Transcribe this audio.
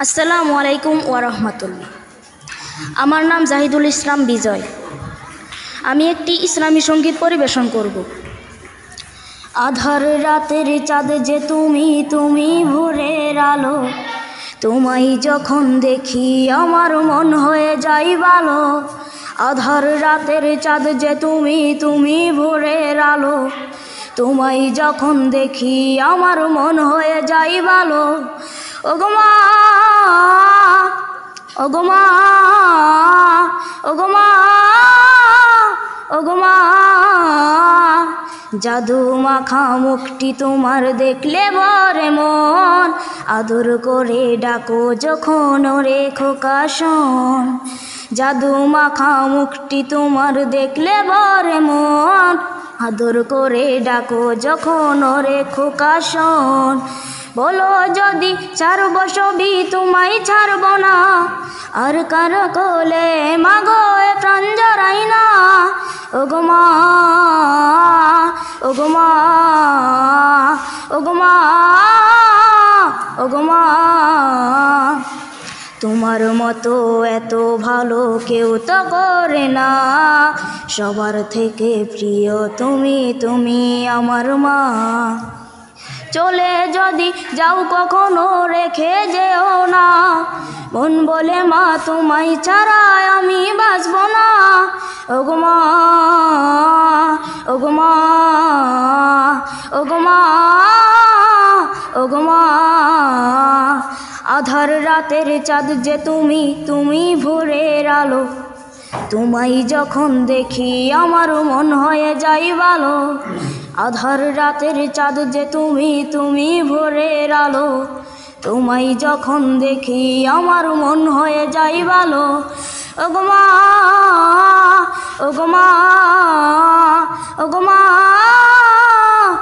আসসালামু আলাইকুম ওয়া রাহমাতুল্লাহ। আমার নাম জাহিদুল ইসলাম বিজয়। আমি একটি ইসলামী সঙ্গীত পরিবেশন করব। আধার রাতের চাঁদ যে তুমি, তুমি ভোরের আলো, তোমায় যখন দেখি আমার মন হয়ে যায় ভালো। আধার রাতের চাঁদ যে তুমি, তুমি ভোরের আলো, তোমায় যখন দেখি আমার মন হয়ে যায় ভালো। ওগো মা, ওগো মা, ওগো মা, ওগো মা, জাদু মাখা মুখটি তোমার দেখলে ভরে মন, আদর করে ডাকো যখন ওরে খোকা শোন। জাদু মাখা মুখটি তোমার দেখলে ভরে মন, আদর করে ডাকো যখন ওরে খোকা শোন। বলো যদি ছাড়ব সবই তোমায় ছাড়ব না, আর কারো কোলে মাগো এ প্রাণ জড়াই না। ওগো মা, ওগো মা, ওগো মা, ওগো মা, তোমার মতো এত ভালো কেউ তো করে না, সবার থেকে প্রিয় তুমি, তুমি আমার মা। চলে যদি যাও কখনো রেখে যেও না, মন বলে মা তোমায় ছাড়া আমি বাঁচব না। ওগো মা, ওগো মা, ওগো মা, ওগো মা, আধার রাতের চাঁদ যে তুমি, তুমি ভোরের আলো, তোমায় যখন দেখি আমার মন হয়ে যায় ভালো। আধার রাতের চাঁদ যে তুমি, তুমি ভোরের আলো, তোমায় যখন দেখি আমার মন হয়ে যায় ভালো। ওগো মা, ওগো মা, ওগো মা,